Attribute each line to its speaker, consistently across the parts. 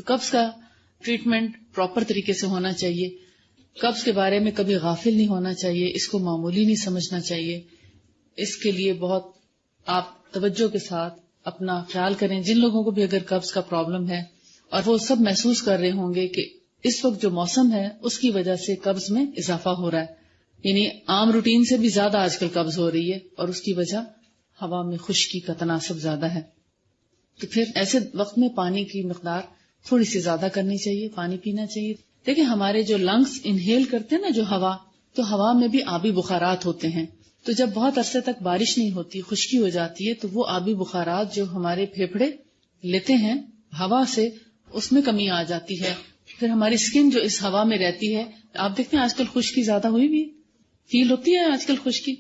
Speaker 1: قبض کا treatment proper طریقے سے ہونا چاہیے. قبض کے بارے میں کبھی غافل نہیں ہونا چاہیے، اس کو معمولی نہیں سمجھنا چاہیے. اس کے لیے بہت آپ توجہ کے ساتھ اپنا خیال کریں. جن لوگوں کو بھی اگر قبض کا پرابلم ہے اور وہ سب محسوس کر رہے ہوں گے کہ اس وقت جو موسم ہے اس کی وجہ سے قبض میں اضافہ ہو رہا ہے، یعنی عام روٹین سے بھی زیادہ آج کل قبض ہو رہی ہے، اور اس کی وجہ ہوا میں خشکی کا تناسب زیادہ ہے، تو پھر ایسے وقت میں پانی کی مقدار تھوڑی سی زیادہ کرنی چاہیے، پانی پینا چاہیے. دیکھیں ہمارے جو لنگس انہیل کرتے ہیں نا جو ہوا، تو ہوا میں بھی آبی بخارات ہوتے ہیں. تو جب بہت عرصے تک بارش نہیں ہوتی، خشکی ہو جاتی ہے، تو وہ آبی بخارات جو ہمارے پھیپھڑے لیتے ہیں ہوا سے، اس میں کمی آ جاتی ہے. پھر ہماری اسکن جو اس ہوا میں رہتی ہے، آپ دیکھتے ہیں آج کل خشکی زیادہ ہوئی بھی فیل ہوتی ہے آج کل خشکی،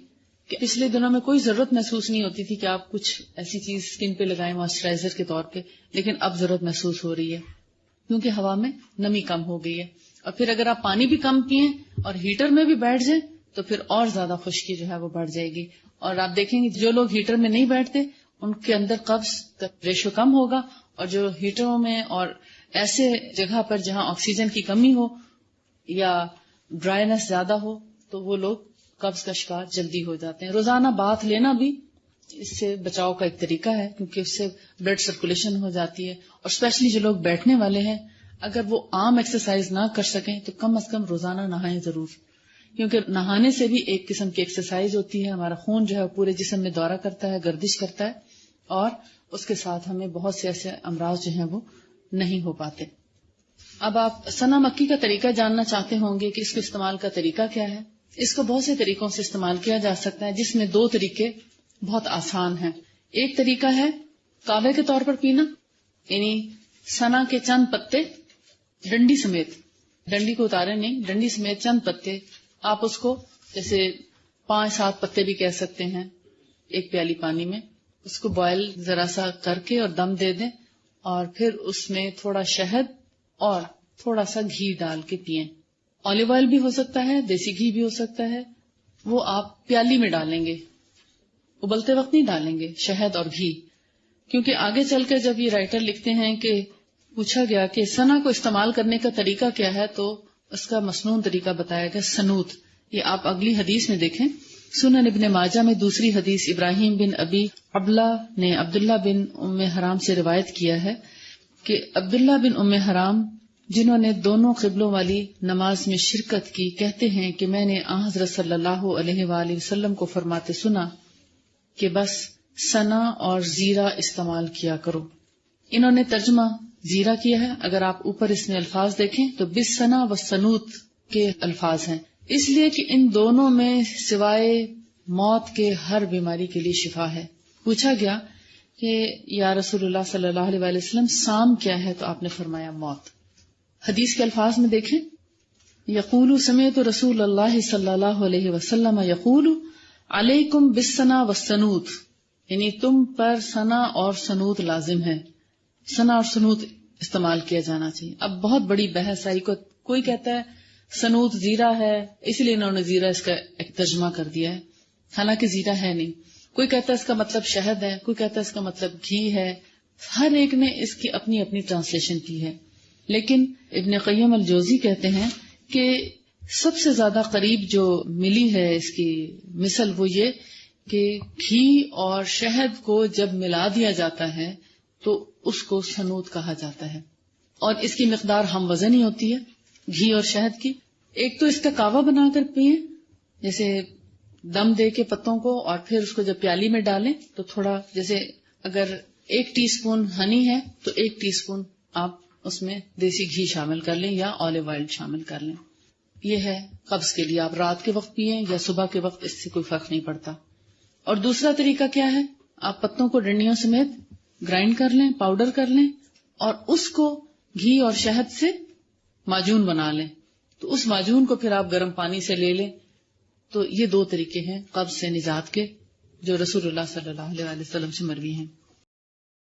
Speaker 1: کہ پچھلے دنوں میں کوئی ضرورت محسوس نہیں ہوتی تھی کہ آپ کچھ ایسی چیز اسکن پہ لگائیں موئسچرائزر کے طور پہ، لیکن اب ضرورت محسوس ہو رہی ہے کیونکہ ہوا میں نمی کم ہو گئی ہے. اور پھر اگر آپ پانی بھی کم پئیں اور ہیٹر میں بھی بیٹھ جائیں تو پھر اور زیادہ خشکی جو ہے وہ بڑھ جائے گی. اور آپ دیکھیں گے جو لوگ ہیٹر میں نہیں بیٹھتے ان کے اندر قبض کا ریشو کم ہوگا، اور جو ہیٹروں میں اور ایسے جگہ پر جہاں آکسیجن کی کمی ہو یا ڈرائینس زیادہ ہو تو وہ لوگ قبض کا شکار جلدی ہو جاتے ہیں. روزانہ باتھ لینا بھی اس سے بچاؤ کا ایک طریقہ ہے، کیونکہ اس سے بلڈ سرکولیشن ہو جاتی ہے. اور اسپیشلی جو لوگ بیٹھنے والے ہیں، اگر وہ عام ایکسرسائز نہ کر سکیں تو کم از کم روزانہ نہائیں ضرور، کیونکہ نہانے سے بھی ایک قسم کی ایکسرسائز ہوتی ہے. ہمارا خون جو ہے پورے جسم میں دورہ کرتا ہے، گردش کرتا ہے، اور اس کے ساتھ ہمیں بہت سے ایسے امراض جو ہیں وہ نہیں ہو پاتے. اب آپ سنا مکی کا طریقہ جاننا چاہتے ہوں گے کہ اس کو استعمال کا طریقہ کیا ہے. اس کو بہت سے طریقوں سے استعمال کیا جا سکتا ہے، جس میں 2 طریقے بہت آسان ہیں. ایک طریقہ ہے کاوے کے طور پر پینا، یعنی سنا کے چند پتے ڈنڈی سمیت، ڈنڈی کو اتارے نہیں، ڈنڈی سمیت چند پتے، آپ اس کو جیسے 5-7 پتے بھی کہہ سکتے ہیں، ایک پیالی پانی میں اس کو بوائل ذرا سا کر کے اور دم دے دیں، اور پھر اس میں تھوڑا شہد اور تھوڑا سا گھی ڈال کے پئیں. آلیو آئل بھی ہو سکتا ہے، دیسی گھی بھی ہو سکتا ہے، وہ آپ پیالی میں ڈالیں گے، ابلتے وقت نہیں ڈالیں گے شہد اور گھی. کیونکہ آگے چل کے جب یہ رائٹر لکھتے ہیں کہ پوچھا گیا کہ سنا کو استعمال کرنے کا طریقہ کیا ہے، تو اس کا مسنون طریقہ بتایا گیا سنوت. یہ آپ اگلی حدیث میں دیکھیں، سنن ابن ماجہ میں دوسری حدیث ابراہیم بن ابی عبلہ نے عبداللہ بن ام حرام سے روایت کیا ہے کہ عبداللہ بن ام حرام جنہوں نے دونوں قبلوں والی نماز میں شرکت کی کہتے ہیں کہ میں نے آن حضرت صلی اللہ علیہ وآلہ وسلم کو فرماتے سنا کہ بس سنا اور زیرہ استعمال کیا کرو. انہوں نے ترجمہ زیرہ کیا ہے، اگر آپ اوپر اس میں الفاظ دیکھیں تو بس سنا و سنوت کے الفاظ ہیں، اس لیے کہ ان دونوں میں سوائے موت کے ہر بیماری کے لیے شفا ہے. پوچھا گیا کہ یا رسول اللہ صلی اللہ علیہ وآلہ وسلم سام کیا ہے، تو آپ نے فرمایا موت. حدیث کے الفاظ میں دیکھیں، یقول سمعت رسول اللہ صلی اللہ علیہ وسلم یقول علیکم بالسنا والسنوت، یعنی تم پر سنا اور سنوت لازم ہے، سنا اور سنوت استعمال کیا جانا چاہیے. اب بہت بڑی بحث آئی، کوئی کہتا ہے سنوت زیرہ ہے اس لیے انہوں نے زیرہ اس کا ایک ترجمہ کر دیا ہے، حالانکہ زیرہ ہے نہیں. کوئی کہتا ہے اس کا مطلب شہد ہے، کوئی کہتا ہے اس کا مطلب گھی ہے، ہر ایک نے اس کی اپنی اپنی ٹرانسلیشن کی ہے. لیکن ابن قیم الجوزی کہتے ہیں کہ سب سے زیادہ قریب جو ملی ہے اس کی مثل وہ یہ کہ گھی اور شہد کو جب ملا دیا جاتا ہے تو اس کو سنوت کہا جاتا ہے، اور اس کی مقدار ہم وزن ہی ہوتی ہے گھی اور شہد کی. ایک تو اس کا کعوہ بنا کر پئیں، جیسے دم دے کے پتوں کو، اور پھر اس کو جب پیالی میں ڈالیں تو تھوڑا، جیسے اگر 1 ٹی اسپون ہنی ہے تو 1 ٹی اسپون آپ اس میں دیسی گھی شامل کر لیں یا آلیو آئل شامل کر لیں. یہ ہے قبض کے لیے، آپ رات کے وقت پئیں یا صبح کے وقت، اس سے کوئی فرق نہیں پڑتا. اور دوسرا طریقہ کیا ہے، آپ پتوں کو ڈنڈیوں سمیت گرائنڈ کر لیں، پاؤڈر کر لیں، اور اس کو گھی اور شہد سے معجون بنا لیں، تو اس معجون کو پھر آپ گرم پانی سے لے لیں. تو یہ 2 طریقے ہیں قبض سے نجات کے جو رسول اللہ صلی اللہ علیہ وسلم سے مروی ہیں.